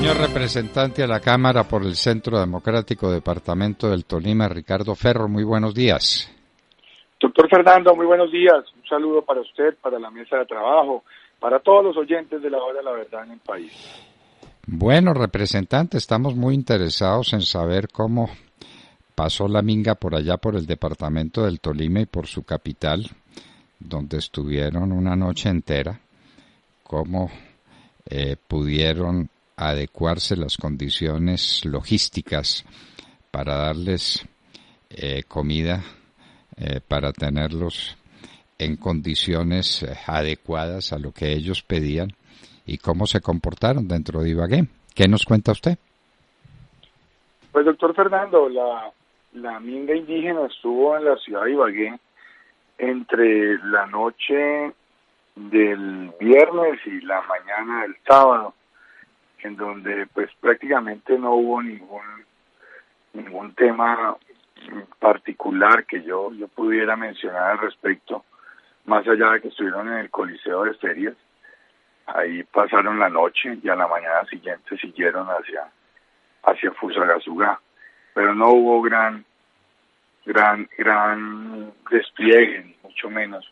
Señor representante a la Cámara por el Centro Democrático Departamento del Tolima, Ricardo Ferro, muy buenos días. Doctor Fernando, muy buenos días. Un saludo para usted, para la mesa de trabajo, para todos los oyentes de la Hora de la Verdad en el país. Bueno, representante, estamos muy interesados en saber cómo pasó la minga por allá por el departamento del Tolima y por su capital, donde estuvieron una noche entera, cómo pudieron adecuarse las condiciones logísticas para darles comida, para tenerlos en condiciones adecuadas a lo que ellos pedían y cómo se comportaron dentro de Ibagué. ¿Qué nos cuenta usted? Pues doctor Fernando, la minga indígena estuvo en la ciudad de Ibagué entre la noche del viernes y la mañana del sábado, en donde pues prácticamente no hubo ningún tema particular que yo pudiera mencionar al respecto, más allá de que estuvieron en el Coliseo de Ferias. Ahí pasaron la noche y a la mañana siguiente siguieron hacia Fusagasugá, pero no hubo gran despliegue, ni mucho menos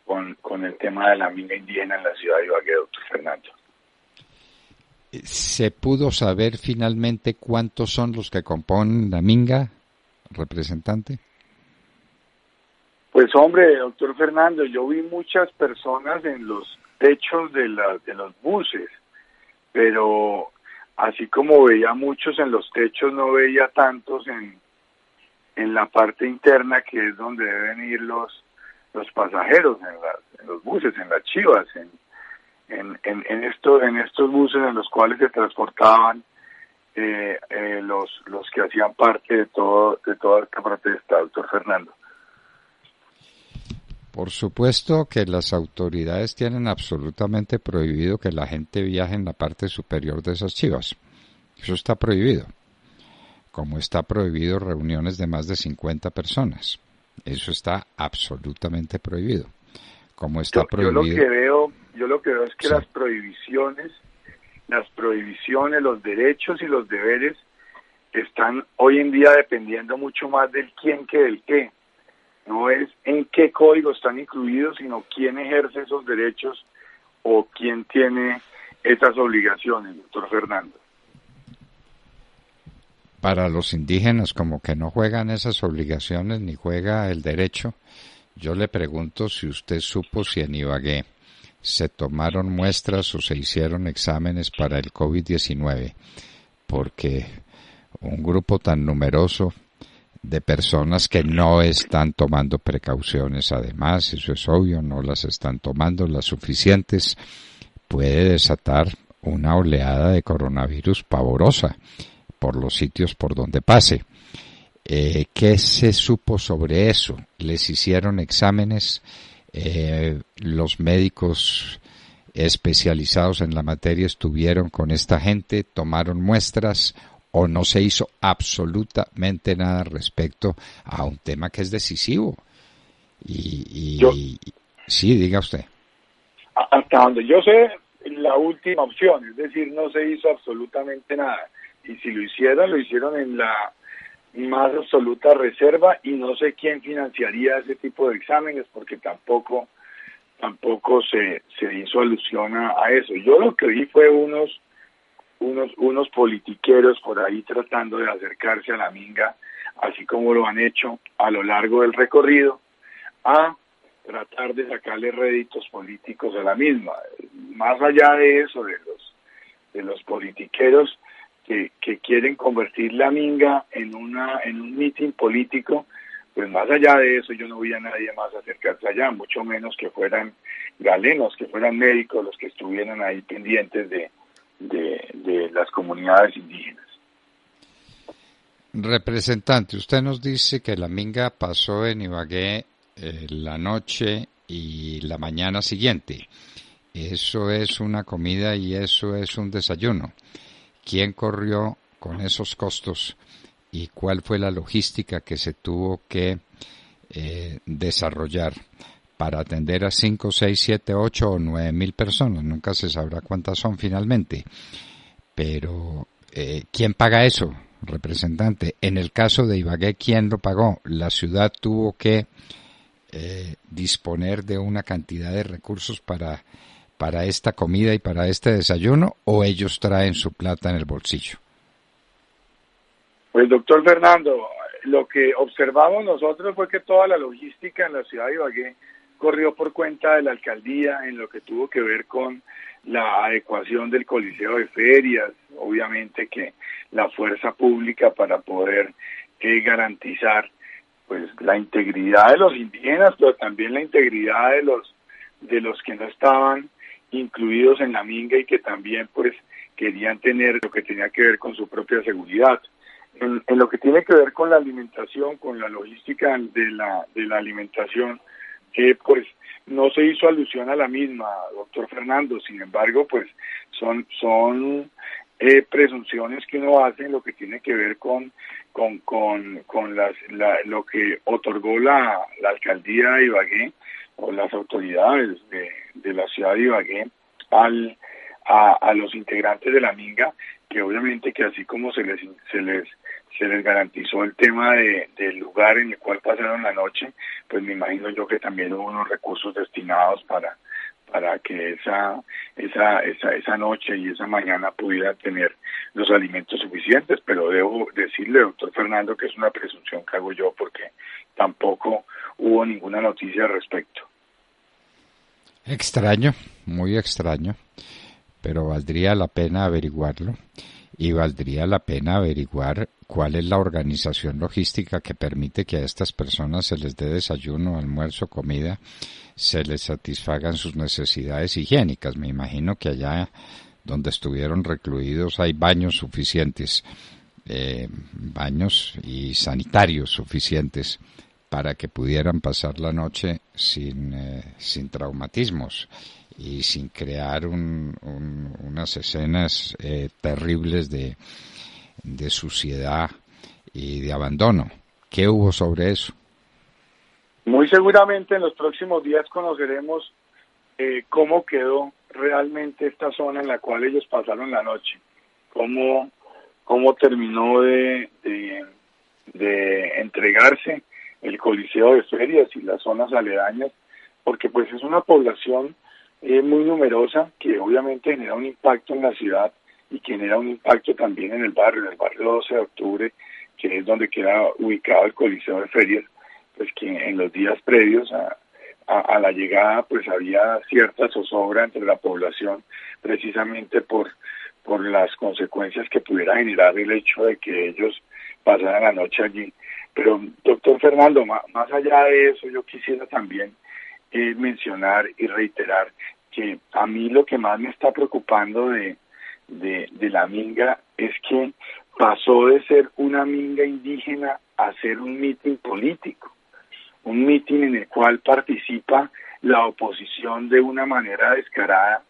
con el tema de la minga indígena en la ciudad de Ibagué, doctor Fernando. ¿Se pudo saber finalmente cuántos son los que componen la minga, representante? Pues hombre, doctor Fernando, yo vi muchas personas en los techos de los buses, pero así como veía muchos en los techos, no veía tantos en la parte interna, que es donde deben ir los pasajeros, en los buses, en las chivas, en estos buses en los cuales se transportaban los que hacían parte de toda esta protesta, doctor Fernando. Por supuesto que las autoridades tienen absolutamente prohibido que la gente viaje en la parte superior de esas chivas. Eso está prohibido. Como está prohibido reuniones de más de 50 personas. Eso está absolutamente prohibido. Como está prohibido. Yo lo que veo es que sí. Las prohibiciones, los derechos y los deberes están hoy en día dependiendo mucho más del quién que del qué. No es en qué código están incluidos, sino quién ejerce esos derechos o quién tiene esas obligaciones, doctor Fernando. Para los indígenas, como que no juegan esas obligaciones ni juega el derecho, yo le pregunto si usted supo si en Ibagué se tomaron muestras o se hicieron exámenes para el COVID-19, porque un grupo tan numeroso de personas que no están tomando precauciones, además, eso es obvio, no las están tomando las suficientes, puede desatar una oleada de coronavirus pavorosa por los sitios por donde pase. ¿Qué se supo sobre eso? ¿Les hicieron exámenes? ¿Los médicos especializados en la materia estuvieron con esta gente? ¿Tomaron muestras? ¿O no se hizo absolutamente nada respecto a un tema que es decisivo? Sí, diga usted. Hasta donde yo sé, la última opción, es decir, no se hizo absolutamente nada. Y si lo hicieron en la más absoluta reserva, y no sé quién financiaría ese tipo de exámenes, porque tampoco se hizo alusión a eso. Yo lo que vi fue unos politiqueros por ahí tratando de acercarse a la minga, así como lo han hecho a lo largo del recorrido, a tratar de sacarle réditos políticos a la misma. Más allá de eso, de los politiqueros que quieren convertir la minga en un mitin político, pues más allá de eso yo no vi a nadie más acercarse allá, mucho menos que fueran galenos, que fueran médicos los que estuvieran ahí pendientes de las comunidades indígenas. Representante, usted nos dice que la minga pasó en Ibagué la noche y la mañana siguiente. Eso es una comida y eso es un desayuno. ¿Quién corrió con esos costos y cuál fue la logística que se tuvo que desarrollar para atender a 5, 6, 7, 8 o 9 mil personas? Nunca se sabrá cuántas son finalmente. pero ¿quién paga eso, representante? En el caso de Ibagué, ¿quién lo pagó? ¿La ciudad tuvo que disponer de una cantidad de recursos para esta comida y para este desayuno, o ellos traen su plata en el bolsillo? Pues doctor Fernando, lo que observamos nosotros fue que toda la logística en la ciudad de Ibagué corrió por cuenta de la alcaldía en lo que tuvo que ver con la adecuación del Coliseo de Ferias, obviamente que la fuerza pública para poder garantizar pues la integridad de los indígenas, pero también la integridad de los que no estaban incluidos en la minga y que también pues querían tener lo que tenía que ver con su propia seguridad. En lo que tiene que ver con la alimentación, con la logística de la alimentación, pues no se hizo alusión a la misma, doctor Fernando. Sin embargo, pues son presunciones que uno hace en lo que tiene que ver con lo que otorgó la alcaldía de Ibagué o las autoridades de la ciudad de Ibagué a los integrantes de la minga, que obviamente que así como se les garantizó el tema del lugar en el cual pasaron la noche, pues me imagino yo que también hubo unos recursos destinados para que esa noche y esa mañana pudieran tener los alimentos suficientes. Pero debo decirle, doctor Fernando, que es una presunción que hago yo porque tampoco hubo ninguna noticia al respecto. Extraño, muy extraño, pero valdría la pena averiguarlo. Y valdría la pena averiguar cuál es la organización logística que permite que a estas personas se les dé desayuno, almuerzo, comida, se les satisfagan sus necesidades higiénicas. Me imagino que allá donde estuvieron recluidos hay baños suficientes, baños y sanitarios suficientes para que pudieran pasar la noche sin traumatismos y sin crear unas escenas terribles de suciedad y de abandono. ¿Qué hubo sobre eso? Muy seguramente en los próximos días conoceremos cómo quedó realmente esta zona en la cual ellos pasaron la noche, cómo terminó de entregarse el Coliseo de Ferias y las zonas aledañas, porque pues es una población muy numerosa que obviamente genera un impacto en la ciudad y que genera un impacto también en el barrio 12 de octubre, que es donde queda ubicado el Coliseo de Ferias, pues que en los días previos a la llegada pues había cierta zozobra entre la población precisamente por las consecuencias que pudiera generar el hecho de que ellos pasaran la noche allí. Pero doctor Fernando, más allá de eso, yo quisiera también mencionar y reiterar que a mí lo que más me está preocupando de la minga es que pasó de ser una minga indígena a ser un mitin político, un mitin en el cual participa la oposición de una manera descarada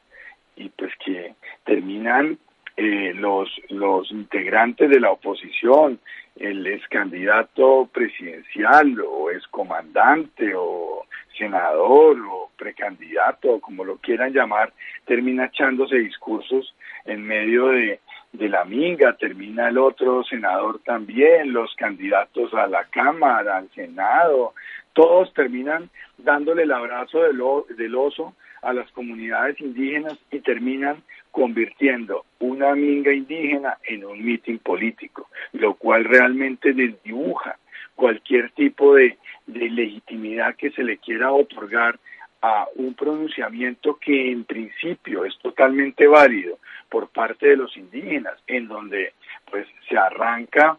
y pues que terminan los integrantes de la oposición, el ex candidato presidencial o ex comandante o senador o precandidato, como lo quieran llamar, termina echándose discursos en medio de la minga, termina el otro senador también, los candidatos a la Cámara, al Senado, todos terminan dándole el abrazo del oso a las comunidades indígenas y terminan convirtiendo una minga indígena en un mitin político, lo cual realmente desdibuja cualquier tipo de legitimidad que se le quiera otorgar a un pronunciamiento que en principio es totalmente válido por parte de los indígenas, en donde pues se arranca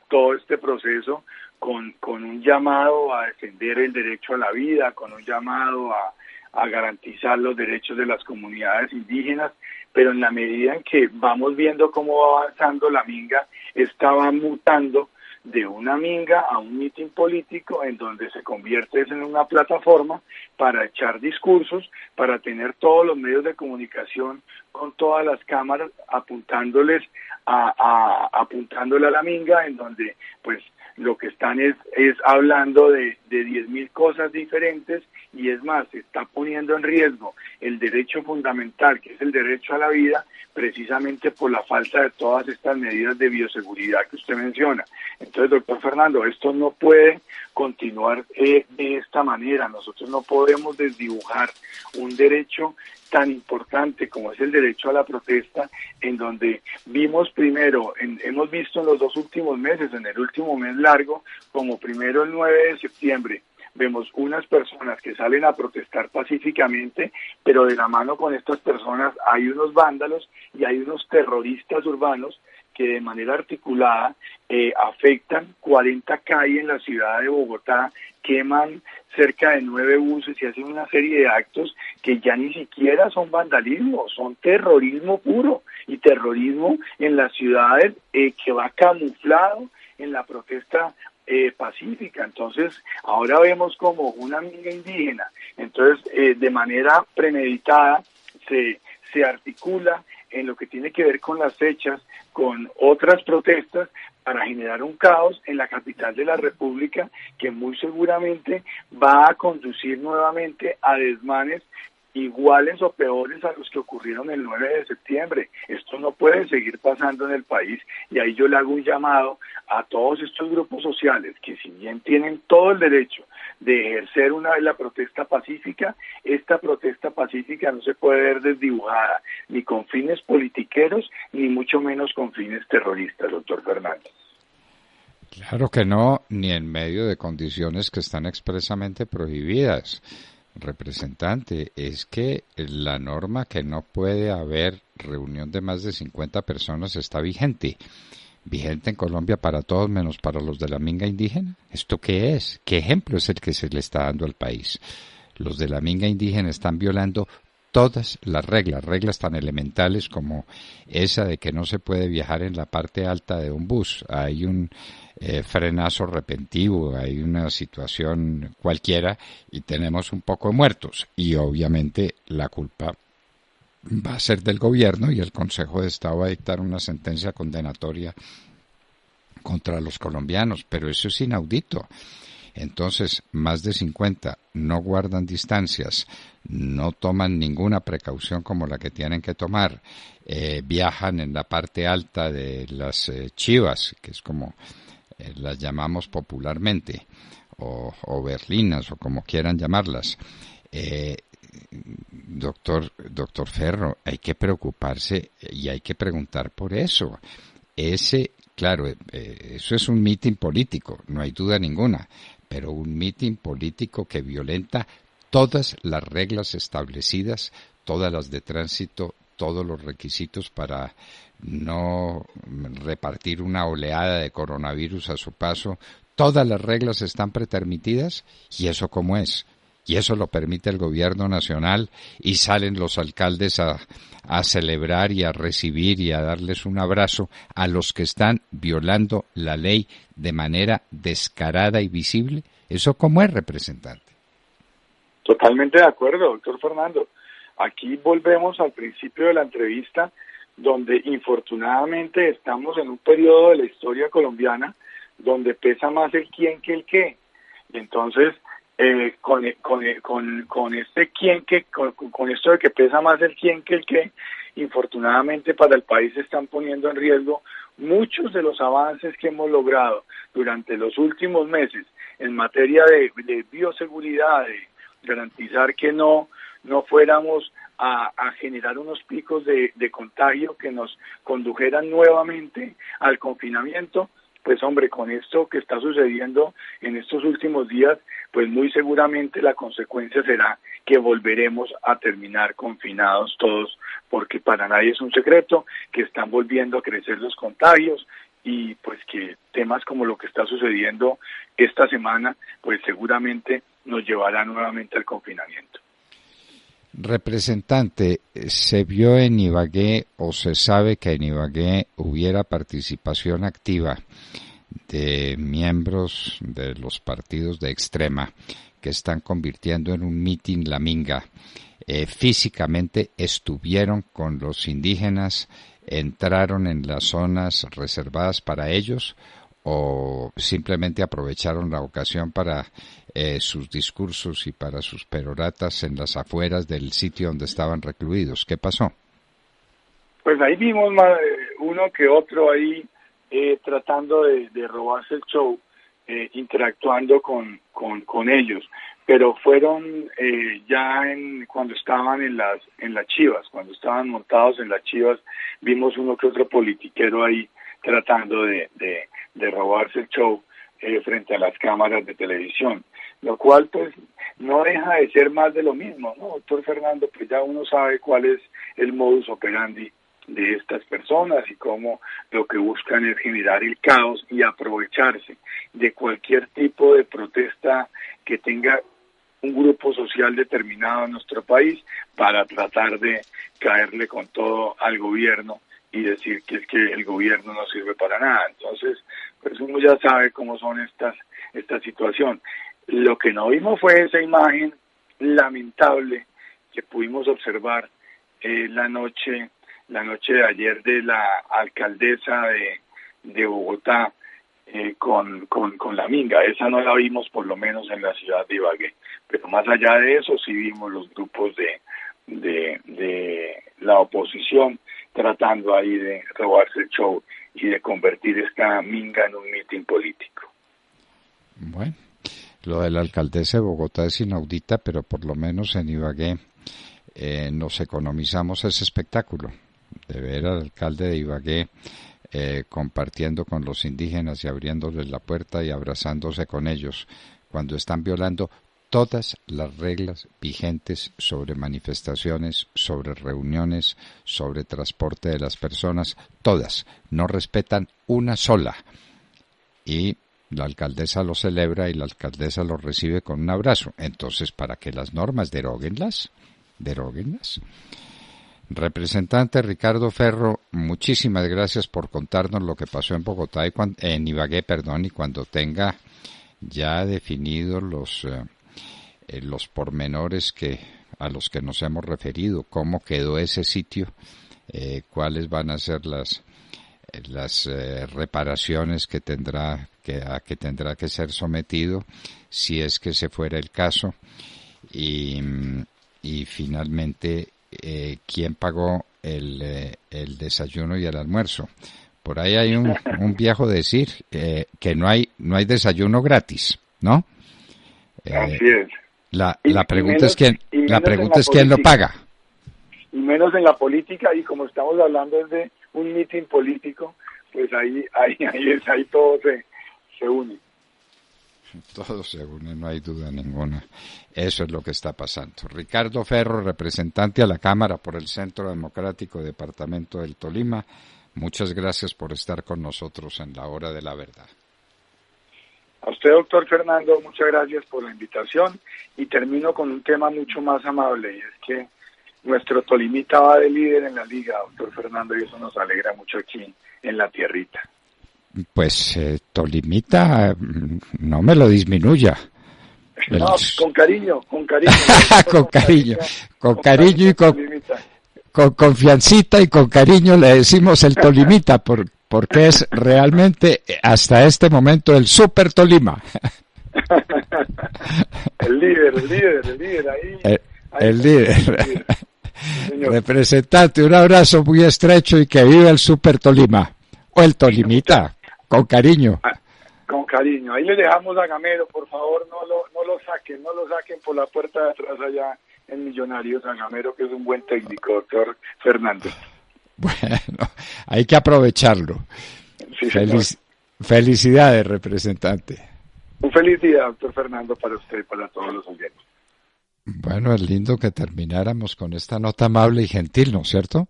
todo este proceso con un llamado a defender el derecho a la vida, con un llamado a garantizar los derechos de las comunidades indígenas, pero en la medida en que vamos viendo cómo va avanzando la minga, esta va mutando de una minga a un mitin político en donde se convierte en una plataforma para echar discursos, para tener todos los medios de comunicación con todas las cámaras apuntándole a la minga, en donde pues lo que están es hablando de 10.000 cosas diferentes y es más, se está poniendo en riesgo el derecho fundamental, que es el derecho a la vida, precisamente por la falta de todas estas medidas de bioseguridad que usted menciona. Entonces, doctor Fernando, esto no puede continuar de esta manera. Nosotros no podemos desdibujar un derecho tan importante como es el derecho a la protesta, en donde vimos primero, hemos visto en los 2 últimos meses, en el último mes largo, como primero el 9 de septiembre, vemos unas personas que salen a protestar pacíficamente, pero de la mano con estas personas hay unos vándalos y hay unos terroristas urbanos que de manera articulada afectan 40 calles en la ciudad de Bogotá, queman cerca de 9 buses y hacen una serie de actos que ya ni siquiera son vandalismo, son terrorismo puro, y terrorismo en las ciudades que va camuflado en la protesta pacífica. Entonces, ahora vemos como una minga indígena, entonces de manera premeditada se articula en lo que tiene que ver con las fechas, con otras protestas, para generar un caos en la capital de la República que muy seguramente va a conducir nuevamente a desmanes iguales o peores a los que ocurrieron el 9 de septiembre. Esto no puede seguir pasando en el país, y ahí yo le hago un llamado a todos estos grupos sociales que, si bien tienen todo el derecho de ejercer una vez la protesta pacífica, esta protesta pacífica no se puede ver desdibujada ni con fines politiqueros ni mucho menos con fines terroristas, doctor Fernández. Claro que no, ni en medio de condiciones que están expresamente prohibidas. Representante, es que la norma que no puede haber reunión de más de 50 personas está vigente en Colombia para todos menos para los de la minga indígena. ¿Esto qué es? ¿Qué ejemplo es el que se le está dando al país? Los de la minga indígena están violando todas las reglas tan elementales como esa de que no se puede viajar en la parte alta de un bus. Hay un frenazo repentino, hay una situación cualquiera y tenemos un poco de muertos. Y obviamente la culpa va a ser del gobierno, y el Consejo de Estado va a dictar una sentencia condenatoria contra los colombianos, pero eso es inaudito. Entonces, más de 50 no guardan distancias, no toman ninguna precaución como la que tienen que tomar, viajan en la parte alta de las chivas, que es como las llamamos popularmente, o berlinas, o como quieran llamarlas. Doctor Ferro, hay que preocuparse y hay que preguntar por eso. Claro, eso es un mitin político, no hay duda ninguna, pero un mitin político que violenta todas las reglas establecidas, todas las de tránsito, todos los requisitos para no repartir una oleada de coronavirus a su paso. Todas las reglas están pretermitidas, y eso cómo es. Y eso lo permite el gobierno nacional, y salen los alcaldes a celebrar y a recibir y a darles un abrazo a los que están violando la ley de manera descarada y visible. ¿Eso cómo es, representante? Totalmente de acuerdo, doctor Fernando. Aquí volvemos al principio de la entrevista, donde infortunadamente estamos en un periodo de la historia colombiana donde pesa más el quién que el qué. Y entonces, con este quién que, con esto de que pesa más el quién que el qué, infortunadamente para el país se están poniendo en riesgo muchos de los avances que hemos logrado durante los últimos meses en materia de bioseguridad, de garantizar que no fuéramos a generar unos picos de contagio que nos condujeran nuevamente al confinamiento. Pues hombre, con esto que está sucediendo en estos últimos días, pues muy seguramente la consecuencia será que volveremos a terminar confinados todos, porque para nadie es un secreto que están volviendo a crecer los contagios, y pues que temas como lo que está sucediendo esta semana, pues seguramente nos llevará nuevamente al confinamiento. Representante, ¿se vio en Ibagué o se sabe que en Ibagué hubiera participación activa de miembros de los partidos de extrema que están convirtiendo en un mitin la minga? Físicamente estuvieron con los indígenas, entraron en las zonas reservadas para ellos, o simplemente aprovecharon la ocasión para sus discursos y para sus peroratas en las afueras del sitio donde estaban recluidos. ¿Qué pasó? Pues ahí vimos uno que otro ahí tratando de robarse el show, interactuando con ellos, pero fueron cuando estaban en las chivas, cuando estaban montados en las chivas, vimos uno que otro politiquero ahí tratando de robarse el show frente a las cámaras de televisión, lo cual pues no deja de ser más de lo mismo, ¿no, doctor Fernando? Pues ya uno sabe cuál es el modus operandi de estas personas y cómo lo que buscan es generar el caos y aprovecharse de cualquier tipo de protesta que tenga un grupo social determinado en nuestro país para tratar de caerle con todo al gobierno y decir que es que el gobierno no sirve para nada. Entonces, pues uno ya sabe cómo son esta situación. Lo que no vimos fue esa imagen lamentable que pudimos observar la noche de ayer de la alcaldesa de Bogotá con la minga. Esa no la vimos por lo menos en la ciudad de Ibagué, pero más allá de eso sí vimos los grupos de la oposición tratando ahí de robarse el show y de convertir esta minga en un mitin político. Bueno, lo de la alcaldesa de Bogotá es inaudita, pero por lo menos en Ibagué nos economizamos ese espectáculo de ver al alcalde de Ibagué compartiendo con los indígenas y abriéndoles la puerta y abrazándose con ellos cuando están violando todas las reglas vigentes sobre manifestaciones, sobre reuniones, sobre transporte de las personas, todas, no respetan una sola. Y la alcaldesa lo celebra y la alcaldesa lo recibe con un abrazo. Entonces, ¿para qué las normas? Deróguenlas. Representante Ricardo Ferro, muchísimas gracias por contarnos lo que pasó en Bogotá en Ibagué, y cuando tenga ya definidos los pormenores a los que nos hemos referido, cómo quedó ese sitio, cuáles van a ser las reparaciones a que tendrá que ser sometido, si es que se fuera el caso, y finalmente quién pagó el desayuno y el almuerzo. Por ahí hay un viejo decir que no hay desayuno gratis, ¿no? Así es. La pregunta es quién lo paga. Y menos en la política, y como estamos hablando es de un mitin político, pues ahí todo se une. Todo se une, no hay duda ninguna. Eso es lo que está pasando. Ricardo Ferro, representante a la Cámara por el Centro Democrático Departamento del Tolima, muchas gracias por estar con nosotros en la Hora de la Verdad. A usted, doctor Fernando, muchas gracias por la invitación, y termino con un tema mucho más amable, y es que nuestro Tolimita va de líder en la liga, doctor Fernando, y eso nos alegra mucho aquí en la tierrita. Pues Tolimita, no me lo disminuya. No, con cariño. con cariño y con confiancita y con cariño le decimos el Tolimita, porque es realmente hasta este momento el Super Tolima. El líder, ahí. El líder. Representante, un abrazo muy estrecho y que viva el Super Tolima. O el Tolimita, con cariño. Con cariño. Ahí le dejamos a Gamero, por favor, no lo saquen por la puerta de atrás allá en Millonarios, a Gamero, que es un buen técnico, doctor Fernando. Bueno, hay que aprovecharlo. Sí, felicidades, representante. Un feliz día, doctor Fernando, para usted y para todos los oyentes. Bueno, es lindo que termináramos con esta nota amable y gentil, ¿no es cierto?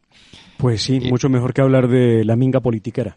Pues sí, mucho mejor que hablar de la minga politiquera.